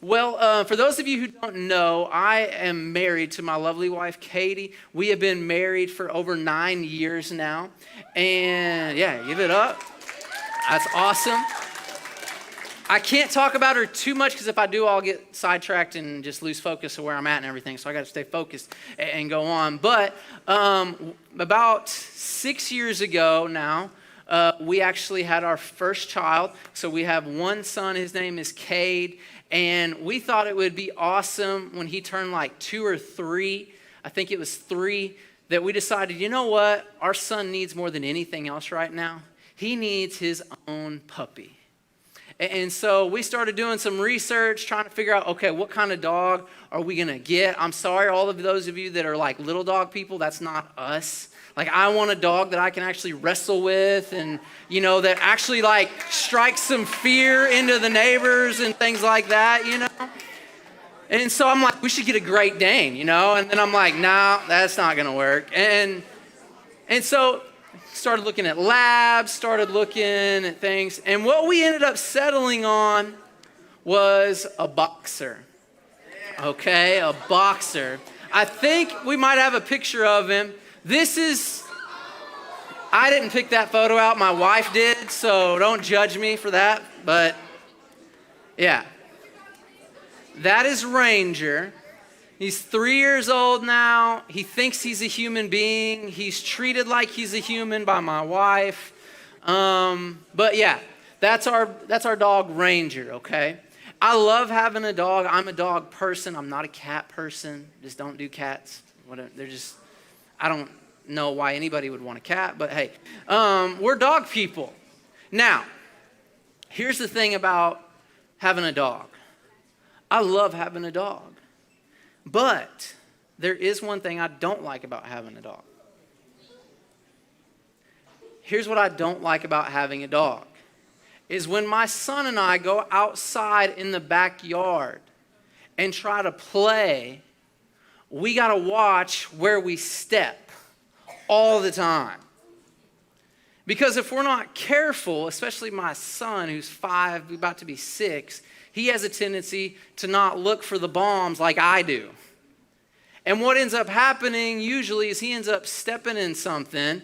For those of you who don't know, I am married to my lovely wife, Katie. We have been married for over 9 years now. And yeah, give it up. That's awesome. I can't talk about her too much because if I do, I'll get sidetracked and just lose focus of where I'm at and everything. So I got to stay focused and go on. But about 6 years ago now, we actually had our first child. So we have one son. His name is Cade. And we thought it would be awesome when he turned like 2 or 3. I think it was 3 that we decided, you know what? Our son needs more than anything else right now. He needs his own puppy. And so we started doing some research, trying to figure out, okay, what kind of dog are we going to get? I'm sorry, all of those of you that are like little dog people, that's not us. Like, I want a dog that I can actually wrestle with and, you know, that actually, like, strikes some fear into the neighbors and things like that, you know? And so I'm like, we should get a Great Dane, you know? And then I'm like, nah, that's not going to work. And so started looking at labs, started looking at things. And what we ended up settling on was a boxer. Okay, a boxer. I think we might have a picture of him. I didn't pick that photo out, my wife did, so don't judge me for that, but yeah. That is Ranger. He's 3 years old now. He thinks he's a human being. He's treated like he's a human by my wife. But yeah, that's our dog Ranger, okay? I love having a dog. I'm a dog person. I'm not a cat person. Just don't do cats. I don't know why anybody would want a cat, but hey, we're dog people. Now, here's the thing about having a dog. I love having a dog, but there is one thing I don't like about having a dog. Here's what I don't like about having a dog, is when my son and I go outside in the backyard and try to play, we got to watch where we step all the time. Because if we're not careful, especially my son who's 5, about to be 6, he has a tendency to not look for the bombs like I do. And what ends up happening usually is he ends up stepping in something,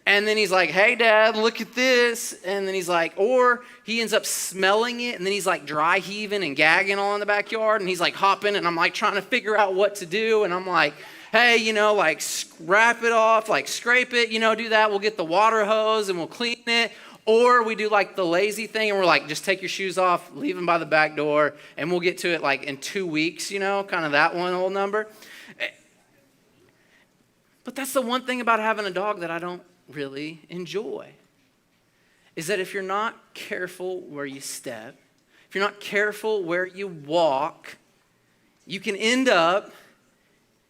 and then he's like, hey, Dad, look at this. And then he's like, or he ends up smelling it, and then he's like dry heaving and gagging all in the backyard, and he's like hopping, and I'm like trying to figure out what to do. And I'm like, hey, you know, like scrape it off, like scrape it, you know, do that. We'll get the water hose and we'll clean it. Or we do like the lazy thing, and we're like, just take your shoes off, leave them by the back door, and we'll get to it like in 2 weeks, you know, kind of that one old number. But that's the one thing about having a dog that I don't really enjoy, is that if you're not careful where you step, if you're not careful where you walk, you can end up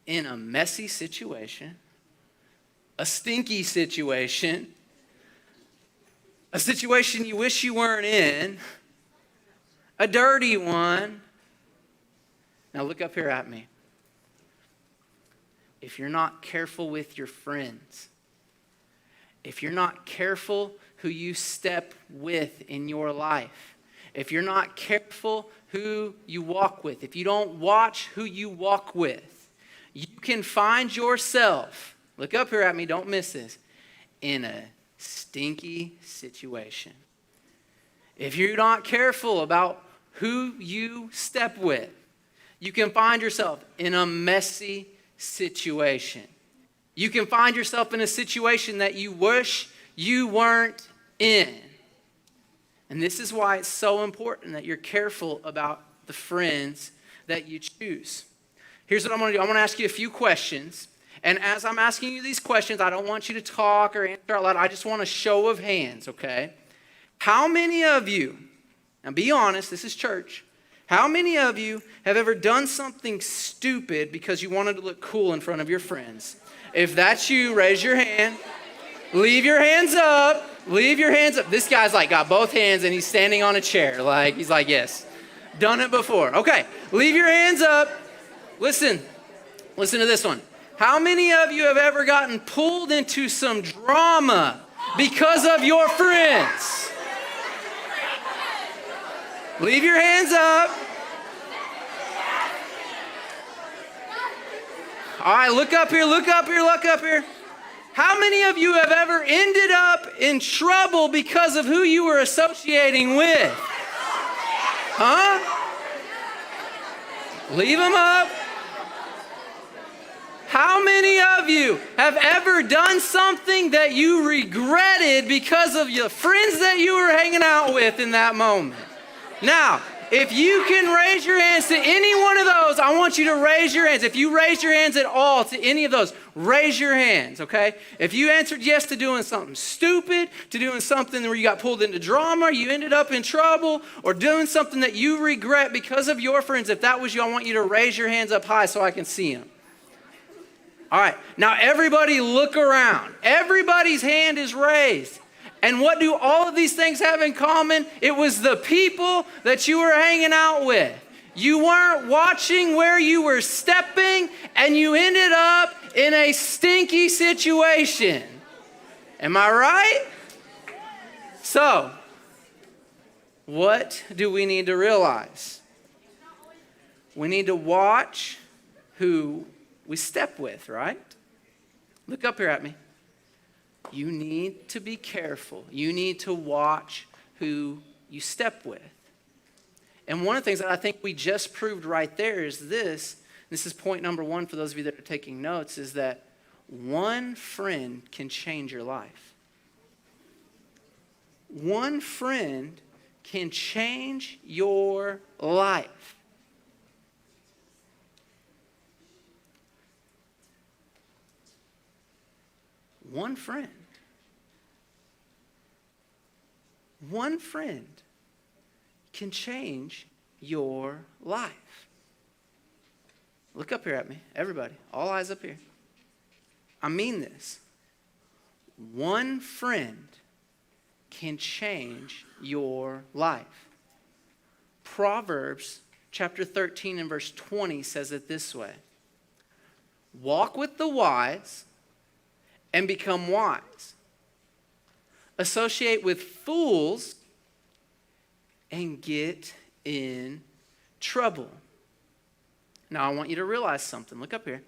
in a messy situation, a stinky situation, a situation you wish you weren't in, a dirty one. Now look up here at me. If you're not careful with your friends, if you're not careful who you step with in your life, if you're not careful who you walk with, if you don't watch who you walk with, you can find yourself, look up here at me, don't miss this, in a stinky situation. If you're not careful about who you step with, you can find yourself in a messy situation. You can find yourself in a situation that you wish you weren't in. And this is why it's so important that you're careful about the friends that you choose. Here's what I'm going to do. I'm going to ask you a few questions. And as I'm asking you these questions, I don't want you to talk or answer out loud. I just want a show of hands, okay? How many of you, now be honest, this is church. How many of you have ever done something stupid because you wanted to look cool in front of your friends? If that's you, raise your hand. Leave your hands up. Leave your hands up. This guy's like got both hands and he's standing on a chair. Like, he's like, yes, done it before. Okay, leave your hands up. Listen to this one. How many of you have ever gotten pulled into some drama because of your friends? Leave your hands up. All right, look up here, look up here, look up here. How many of you have ever ended up in trouble because of who you were associating with? Huh? Leave them up. How many of you have ever done something that you regretted because of your friends that you were hanging out with in that moment? Now, if you can raise your hands to any one of those, I want you to raise your hands. If you raise your hands at all to any of those, raise your hands, okay? If you answered yes to doing something stupid, to doing something where you got pulled into drama, you ended up in trouble, or doing something that you regret because of your friends, if that was you, I want you to raise your hands up high so I can see them. All right, now everybody look around. Everybody's hand is raised. And what do all of these things have in common? It was the people that you were hanging out with. You weren't watching where you were stepping, and you ended up in a stinky situation. Am I right? So, what do we need to realize? We need to watch who we step with, right? Look up here at me. You need to be careful. You need to watch who you step with. And one of the things that I think we just proved right there is this. This is point number one for those of you that are taking notes, is that one friend can change your life. One friend can change your life. One friend. One friend can change your life. Look up here at me, everybody. All eyes up here. I mean this. One friend can change your life. Proverbs chapter 13 and verse 20 says it this way. Walk with the wise and become wise. Associate with fools and get in trouble. Now, I want you to realize something. Look up here.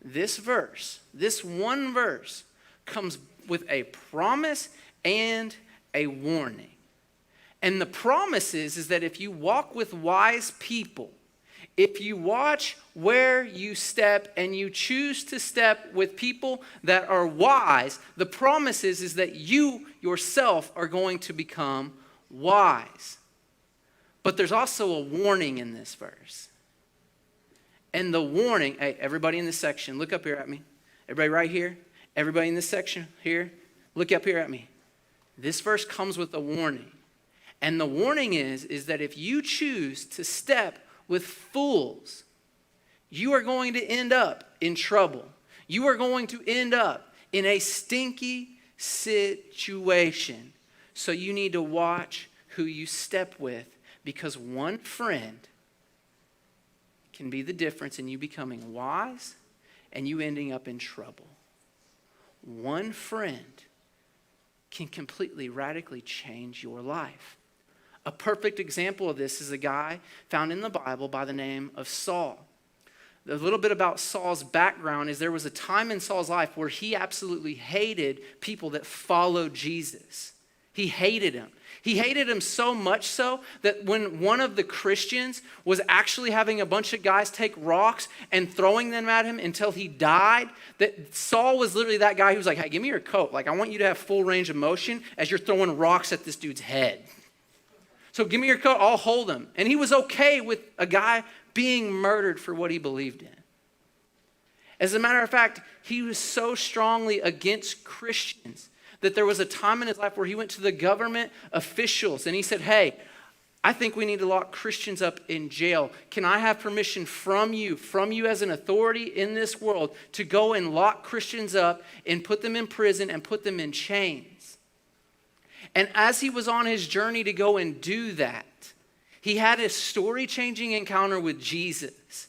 This verse, this one verse, comes with a promise and a warning. And the promise is that if you walk with wise people, if you watch where you step and you choose to step with people that are wise, the promise is that you yourself are going to become wise. But there's also a warning in this verse. And the warning, hey, everybody in this section, look up here at me. Everybody right here, everybody in this section here, look up here at me. This verse comes with a warning. And the warning is that if you choose to step with fools, you are going to end up in trouble. You are going to end up in a stinky situation. So you need to watch who you step with, because one friend can be the difference in you becoming wise and you ending up in trouble. One friend can completely, radically change your life. A perfect example of this is a guy found in the Bible by the name of Saul. A little bit about Saul's background is there was a time in Saul's life where he absolutely hated people that followed Jesus. He hated him. He hated him so much so that when one of the Christians was actually having a bunch of guys take rocks and throwing them at him until he died, that Saul was literally that guy who was like, hey, give me your coat. Like, I want you to have full range of motion as you're throwing rocks at this dude's head. So give me your coat, I'll hold him. And he was okay with a guy being murdered for what he believed in. As a matter of fact, he was so strongly against Christians that there was a time in his life where he went to the government officials and he said, hey, I think we need to lock Christians up in jail. Can I have permission from you as an authority in this world, to go and lock Christians up and put them in prison and put them in chains? And as he was on his journey to go and do that, he had a story-changing encounter with Jesus.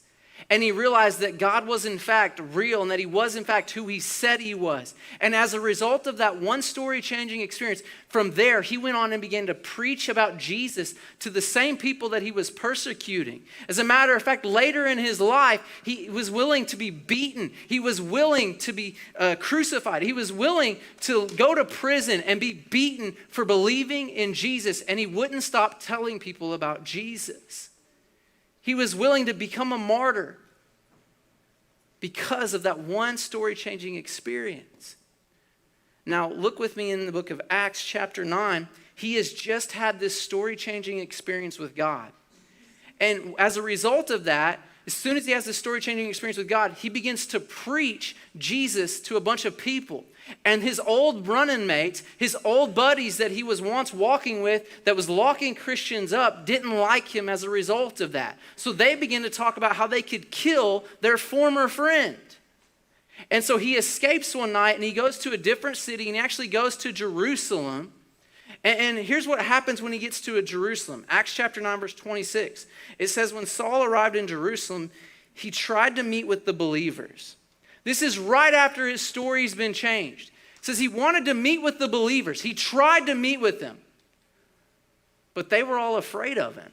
And he realized that God was in fact real and that he was in fact who he said he was. And as a result of that one story-changing experience, from there he went on and began to preach about Jesus to the same people that he was persecuting. As a matter of fact, later in his life, he was willing to be beaten. He was willing to be crucified. He was willing to go to prison and be beaten for believing in Jesus. And he wouldn't stop telling people about Jesus. He was willing to become a martyr because of that one story-changing experience. Now, look with me in the book of Acts chapter 9. He has just had this story-changing experience with God. And as a result of that, as soon as he has this story-changing experience with God, he begins to preach Jesus to a bunch of people. And his old running mates, his old buddies that he was once walking with, that was locking Christians up, didn't like him as a result of that. So they began to talk about how they could kill their former friend. And so he escapes one night and he goes to a different city and he actually goes to Jerusalem. And here's what happens when he gets to Jerusalem. Acts chapter 9, verse 26. It says, when Saul arrived in Jerusalem, he tried to meet with the believers. This is right after his story's been changed. It says he wanted to meet with the believers. He tried to meet with them. But they were all afraid of him.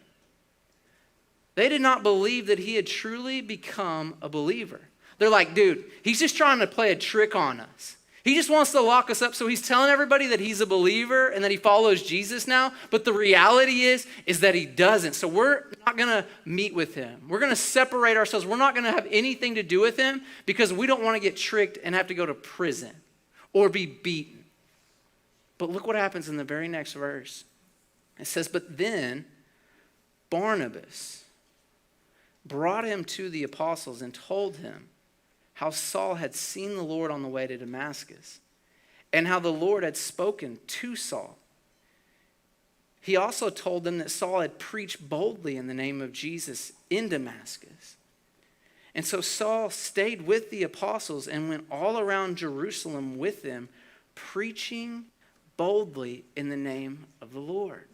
They did not believe that he had truly become a believer. They're like, dude, he's just trying to play a trick on us. He just wants to lock us up, so he's telling everybody that he's a believer and that he follows Jesus now. But the reality is that he doesn't. So we're not going to meet with him. We're going to separate ourselves. We're not going to have anything to do with him because we don't want to get tricked and have to go to prison or be beaten. But look what happens in the very next verse. It says, but then Barnabas brought him to the apostles and told him how Saul had seen the Lord on the way to Damascus, and how the Lord had spoken to Saul. He also told them that Saul had preached boldly in the name of Jesus in Damascus. And so Saul stayed with the apostles and went all around Jerusalem with them, preaching boldly in the name of the Lord.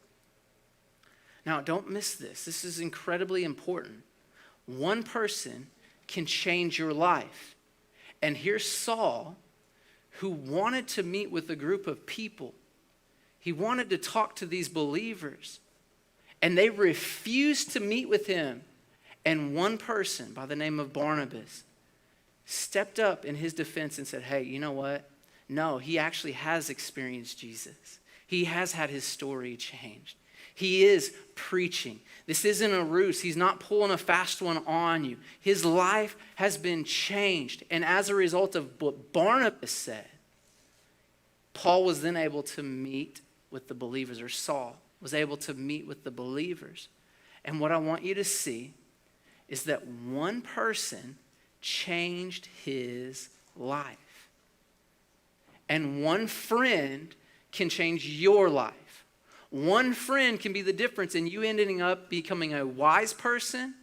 Now, don't miss this. This is incredibly important. One person can change your life. And here's Saul, who wanted to meet with a group of people. He wanted to talk to these believers. And they refused to meet with him. And one person by the name of Barnabas stepped up in his defense and said, hey, you know what? No, he actually has experienced Jesus. He has had his story changed. He is preaching. This isn't a ruse. He's not pulling a fast one on you. His life has been changed. And as a result of what Barnabas said, Paul was then able to meet with the believers, or Saul was able to meet with the believers. And what I want you to see is that one person changed his life. And one friend can change your life. One friend can be the difference in you ending up becoming a wise person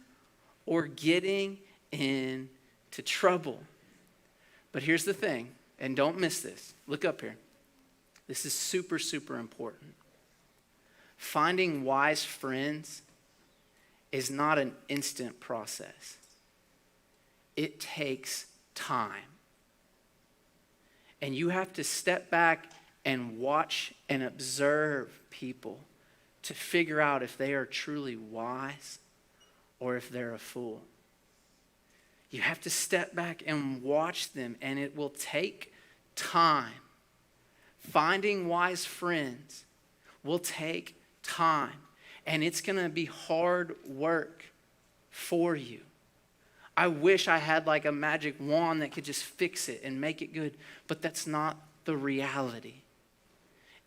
or getting into trouble. But here's the thing, and don't miss this. Look up here. This is super, super important. Finding wise friends is not an instant process. It takes time. And you have to step back and watch and observe people to figure out if they are truly wise or if they're a fool. You have to step back and watch them, and it will take time. Finding wise friends will take time, and it's going to be hard work for you. I wish I had like a magic wand that could just fix it and make it good, but that's not the reality.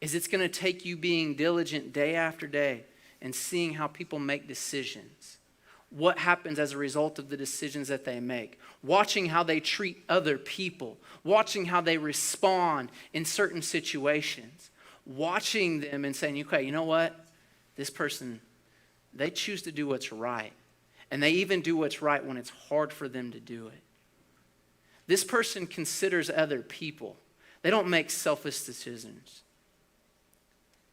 It's going to take you being diligent day after day and seeing how people make decisions. What happens as a result of the decisions that they make. Watching how they treat other people. Watching how they respond in certain situations. Watching them and saying, okay, you know what? This person, they choose to do what's right. And they even do what's right when it's hard for them to do it. This person considers other people. They don't make selfish decisions.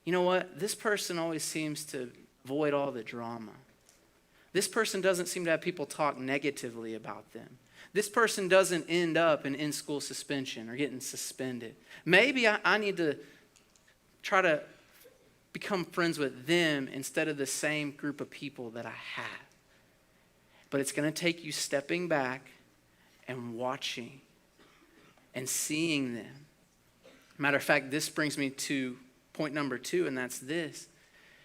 You know what? This person always seems to avoid all the drama. This person doesn't seem to have people talk negatively about them. This person doesn't end up in in-school suspension or getting suspended. Maybe I need to try to become friends with them instead of the same group of people that I have. But it's going to take you stepping back and watching and seeing them. Matter of fact, this brings me to point number 2, and that's this,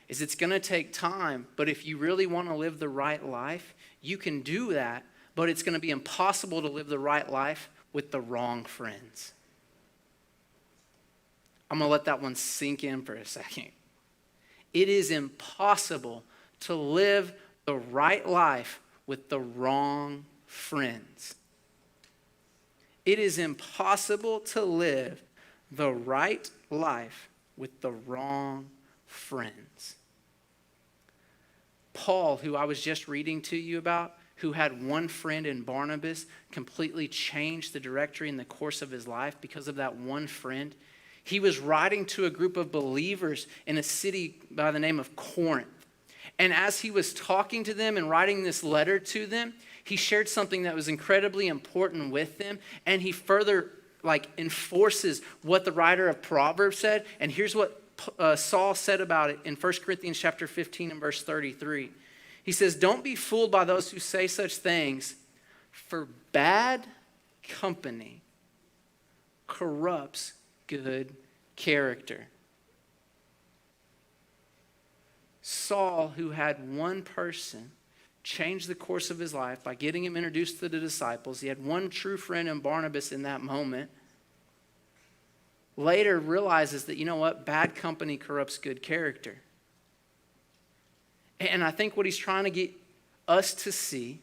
is it's going to take time, but if you really want to live the right life, you can do that, but it's going to be impossible to live the right life with the wrong friends. I'm going to let that one sink in for a second. It is impossible to live the right life with the wrong friends. It is impossible to live the right life with the wrong friends. Paul, who I was just reading to you about, who had one friend in Barnabas, completely changed the directory in the course of his life because of that one friend. He was writing to a group of believers in a city by the name of Corinth. And as he was talking to them and writing this letter to them, he shared something that was incredibly important with them. And he further enforces what the writer of Proverbs said. And here's what Saul said about it in 1 Corinthians chapter 15 and verse 33. He says, "Don't be fooled by those who say such things, for bad company corrupts good character." Saul, who had one person change the course of his life by getting him introduced to the disciples, he had one true friend in Barnabas in that moment, later realizes that, you know what, bad company corrupts good character. And I think what he's trying to get us to see,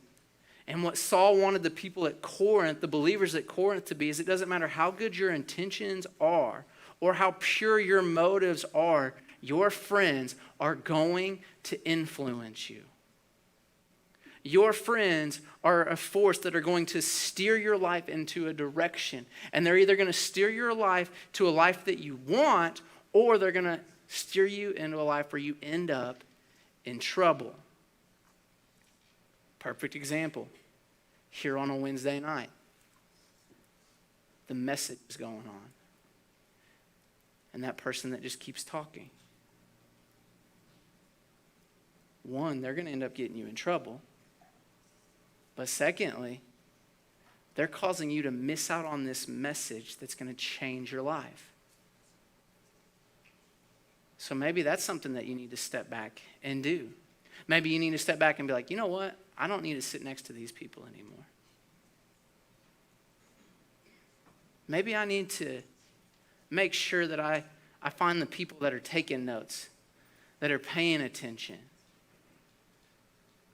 and what Saul wanted the people at Corinth, the believers at Corinth to be, is it doesn't matter how good your intentions are or how pure your motives are, your friends are going to influence you. Your friends are a force that are going to steer your life into a direction. And they're either going to steer your life to a life that you want, or they're going to steer you into a life where you end up in trouble. Perfect example. Here on a Wednesday night, the message is going on. And that person that just keeps talking. One, they're going to end up getting you in trouble. But secondly, they're causing you to miss out on this message that's going to change your life. So maybe that's something that you need to step back and do. Maybe you need to step back and be like, you know what? I don't need to sit next to these people anymore. Maybe I need to make sure that I find the people that are taking notes, that are paying attention.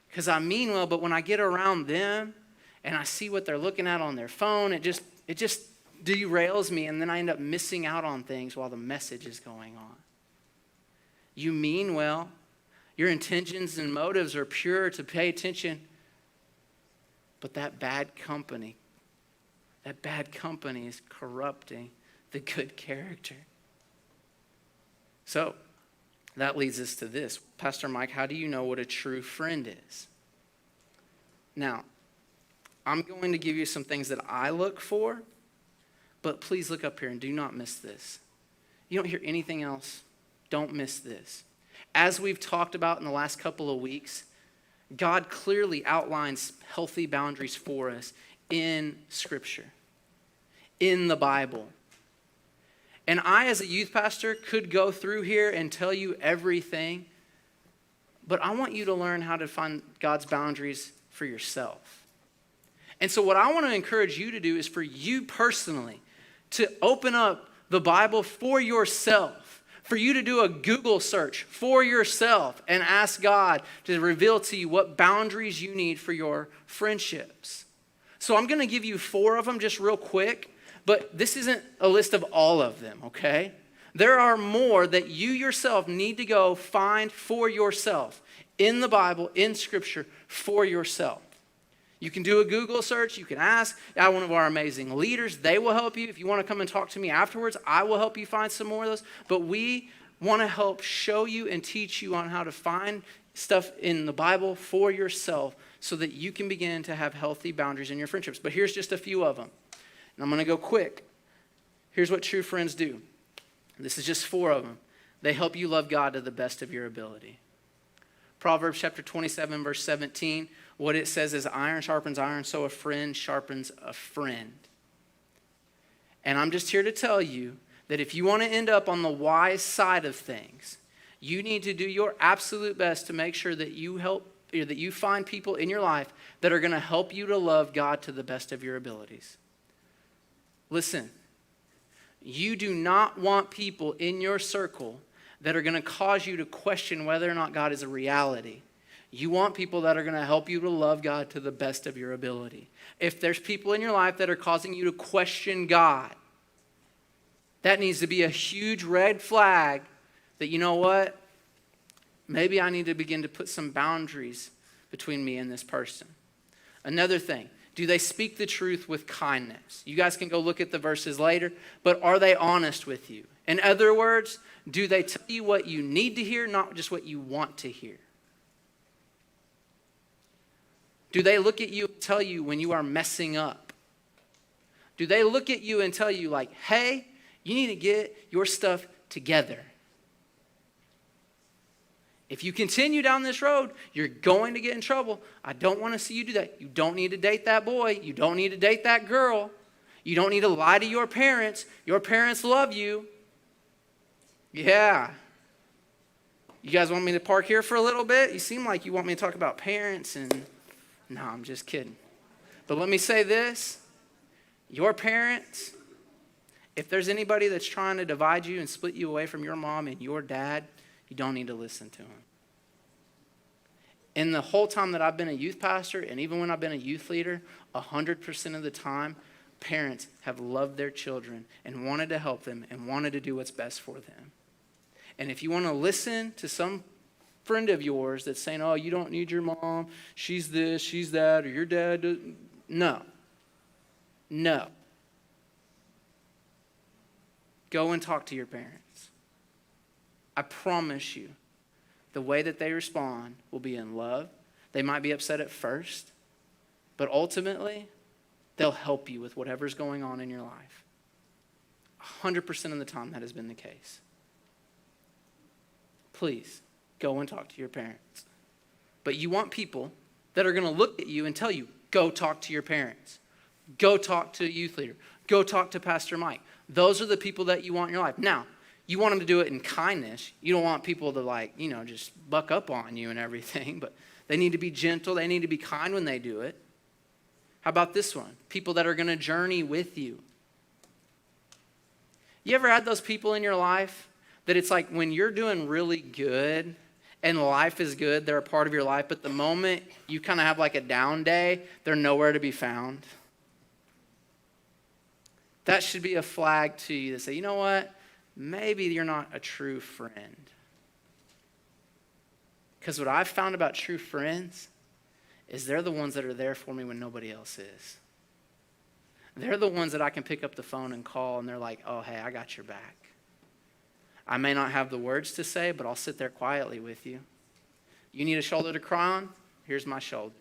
Because I mean well, but when I get around them and I see what they're looking at on their phone, it just derails me, and then I end up missing out on things while the message is going on. You mean well. Your intentions and motives are pure to pay attention. But that bad company is corrupting the good character. So that leads us to this. Pastor Mike, how do you know what a true friend is? Now, I'm going to give you some things that I look for, but please look up here and do not miss this. You don't hear anything else, don't miss this. As we've talked about in the last couple of weeks, God clearly outlines healthy boundaries for us in Scripture, in the Bible. And I, as a youth pastor, could go through here and tell you everything, but I want you to learn how to find God's boundaries for yourself. And so what I want to encourage you to do is for you personally to open up the Bible for yourself, for you to do a Google search for yourself and ask God to reveal to you what boundaries you need for your friendships. So I'm going to give you 4 of them just real quick. But this isn't a list of all of them, okay? There are more that you yourself need to go find for yourself in the Bible, in Scripture, for yourself. You can do a Google search. You can ask one of our amazing leaders. They will help you. If you want to come and talk to me afterwards, I will help you find some more of those. But we want to help show you and teach you on how to find stuff in the Bible for yourself so that you can begin to have healthy boundaries in your friendships. But here's just a few of them. And I'm going to go quick. Here's what true friends do. This is just 4 of them. They help you love God to the best of your ability. Proverbs chapter 27, verse 17, what it says is iron sharpens iron, so a friend sharpens a friend. And I'm just here to tell you that if you want to end up on the wise side of things, you need to do your absolute best to make sure that you find people in your life that are going to help you to love God to the best of your abilities. Listen, you do not want people in your circle that are going to cause you to question whether or not God is a reality. You want people that are going to help you to love God to the best of your ability. If there's people in your life that are causing you to question God, that needs to be a huge red flag that, you know what? Maybe I need to begin to put some boundaries between me and this person. Another thing, do they speak the truth with kindness? You guys can go look at the verses later, but are they honest with you? In other words, do they tell you what you need to hear, not just what you want to hear? Do they look at you and tell you when you are messing up? Do they look at you and tell you like, hey, you need to get your stuff together? If you continue down this road, you're going to get in trouble. I don't want to see you do that. You don't need to date that boy. You don't need to date that girl. You don't need to lie to your parents. Your parents love you. Yeah. You guys want me to park here for a little bit? You seem like you want me to talk about parents and... No, I'm just kidding. But let me say this. Your parents, if there's anybody that's trying to divide you and split you away from your mom and your dad, you don't need to listen to them. In the whole time that I've been a youth pastor, and even when I've been a youth leader, 100% of the time, parents have loved their children and wanted to help them and wanted to do what's best for them. And if you want to listen to some friend of yours that's saying, oh, you don't need your mom, she's this, she's that, or your dad doesn't. No. Go and talk to your parents. I promise you, the way that they respond will be in love. They might be upset at first, but ultimately, they'll help you with whatever's going on in your life. 100% of the time, that has been the case. Please, go and talk to your parents. But you want people that are going to look at you and tell you, go talk to your parents. Go talk to a youth leader. Go talk to Pastor Mike. Those are the people that you want in your life. Now, you want them to do it in kindness. You don't want people to just buck up on you and everything, but they need to be gentle. They need to be kind when they do it. How about this one? People that are going to journey with you. You ever had those people in your life that it's like when you're doing really good and life is good, they're a part of your life, but the moment you kind of have like a down day, they're nowhere to be found? That should be a flag to you to say, you know what? Maybe you're not a true friend. Because what I've found about true friends is they're the ones that are there for me when nobody else is. They're the ones that I can pick up the phone and call, and they're like, oh, hey, I got your back. I may not have the words to say, but I'll sit there quietly with you. You need a shoulder to cry on? Here's my shoulder.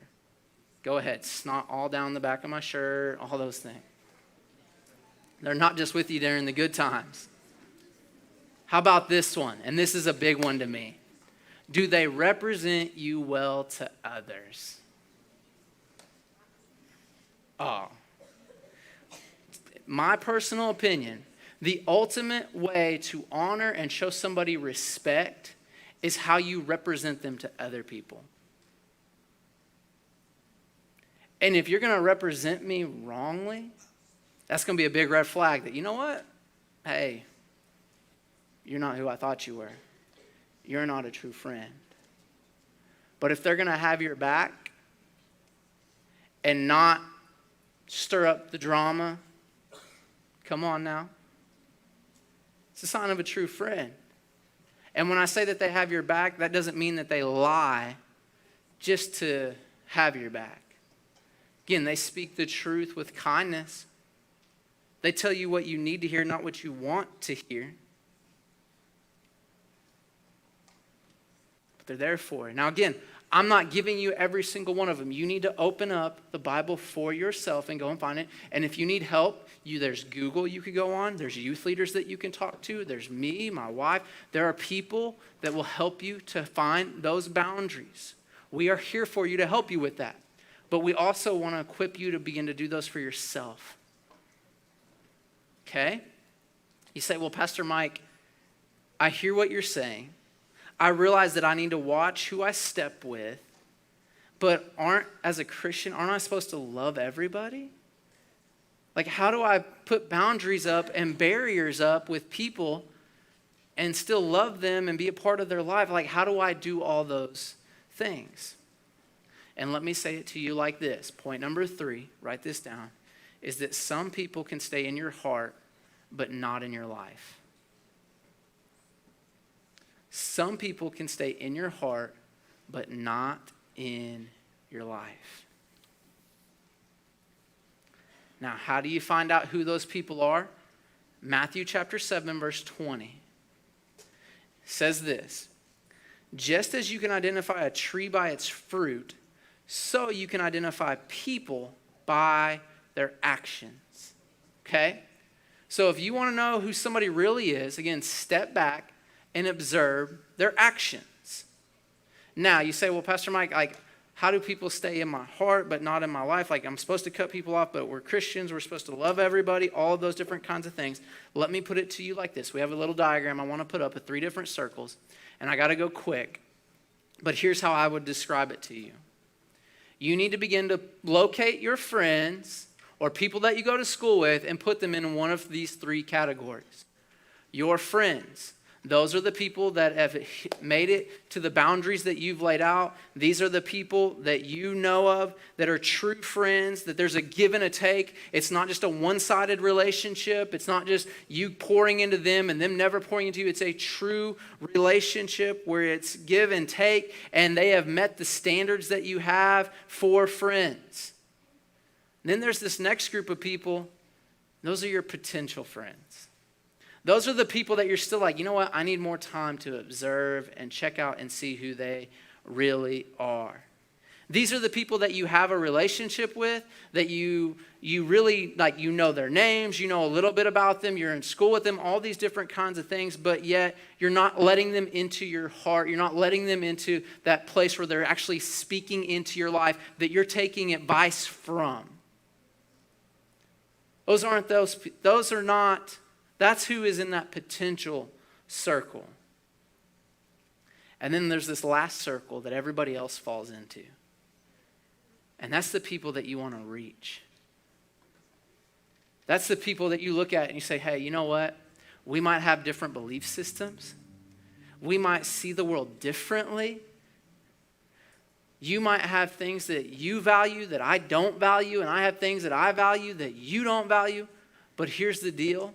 Go ahead. Snot all down the back of my shirt, all those things. They're not just with you during the good times. How about this one? And this is a big one to me. Do they represent you well to others? Oh. My personal opinion, the ultimate way to honor and show somebody respect is how you represent them to other people. And if you're going to represent me wrongly, that's going to be a big red flag that, you know what? Hey, you're not who I thought you were. You're not a true friend. But if they're going to have your back and not stir up the drama, come on now. It's a sign of a true friend. And when I say that they have your back, that doesn't mean that they lie just to have your back. Again, they speak the truth with kindness. They tell you what you need to hear, not what you want to hear. but they're there for you. Now, again, I'm not giving you every single one of them. You need to open up the Bible for yourself and go and find it. And if you need help, there's Google you could go on. There's youth leaders that you can talk to. There's me, my wife. There are people that will help you to find those boundaries. We are here for you to help you with that. But we also want to equip you to begin to do those for yourself. Okay? You say, well, Pastor Mike, I hear what you're saying. I realize that I need to watch who I step with, but as a Christian, aren't I supposed to love everybody? Like, how do I put boundaries up and barriers up with people and still love them and be a part of their life? Like, how do I do all those things? And let me say it to you like this. Point number 3, write this down, is that some people can stay in your heart, but not in your life. Some people can stay in your heart, but not in your life. Now, how do you find out who those people are? Matthew chapter 7, verse 20 says this: just as you can identify a tree by its fruit, so you can identify people by their actions. Okay? So if you want to know who somebody really is, again, step back and observe their actions. Now, you say, well, Pastor Mike, like, how do people stay in my heart but not in my life? Like, I'm supposed to cut people off, but we're Christians. We're supposed to love everybody, all of those different kinds of things. Let me put it to you like this. We have a little diagram I want to put up with 3 different circles, and I got to go quick. But here's how I would describe it to you. You need to begin to locate your friends or people that you go to school with and put them in one of these 3 categories. Your friends. Those are the people that have made it to the boundaries that you've laid out. These are the people that you know of that are true friends, that there's a give and a take. It's not just a one-sided relationship. It's not just you pouring into them and them never pouring into you. It's a true relationship where it's give and take, and they have met the standards that you have for friends. And then there's this next group of people. Those are your potential friends. Those are the people that you're still like, you know what, I need more time to observe and check out and see who they really are. These are the people that you have a relationship with, that you really, like, you know their names, you know a little bit about them, you're in school with them, all these different kinds of things, but yet you're not letting them into your heart. You're not letting them into that place where they're actually speaking into your life, that you're taking advice from. Those are not. That's who is in that potential circle. And then there's this last circle that everybody else falls into. And that's the people that you want to reach. That's the people that you look at and you say, hey, you know what? We might have different belief systems. We might see the world differently. You might have things that you value that I don't value, and I have things that I value that you don't value. But here's the deal.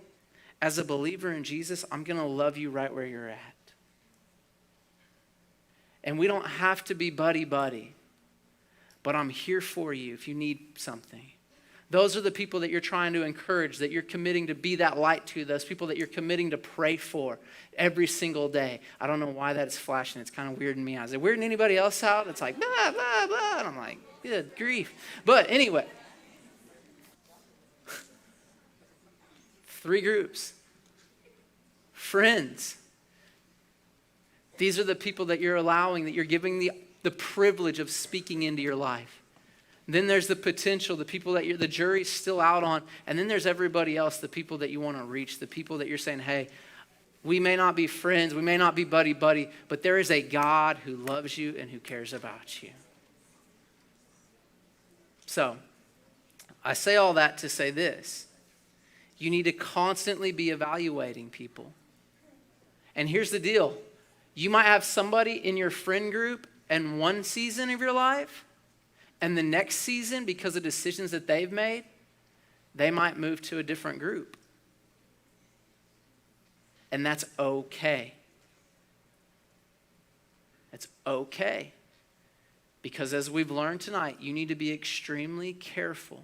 As a believer in Jesus, I'm going to love you right where you're at. And we don't have to be buddy-buddy, but I'm here for you if you need something. Those are the people that you're trying to encourage, that you're committing to be that light to, those people that you're committing to pray for every single day. I don't know why that is flashing. It's kind of weirding me out. Is it weirding anybody else out? It's like, blah, blah, blah. And I'm like, good grief. But anyway. 3 groups. Friends. These are the people that you're allowing, that you're giving the privilege of speaking into your life. Then there's the potential, the people that the jury's still out on. And then there's everybody else, the people that you want to reach, the people that you're saying, hey, we may not be friends, we may not be buddy-buddy, but there is a God who loves you and who cares about you. So, I say all that to say this. You need to constantly be evaluating people. And here's the deal. You might have somebody in your friend group in one season of your life, and the next season, because of decisions that they've made, they might move to a different group. And that's okay. It's okay. Because as we've learned tonight, you need to be extremely careful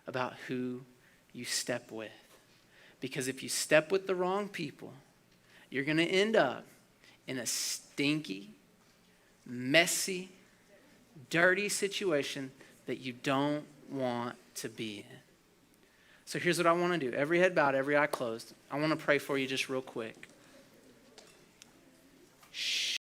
about who you step with. Because if you step with the wrong people, you're going to end up in a stinky, messy, dirty situation that you don't want to be in. So here's what I want to do. Every head bowed, every eye closed. I want to pray for you just real quick. Shh.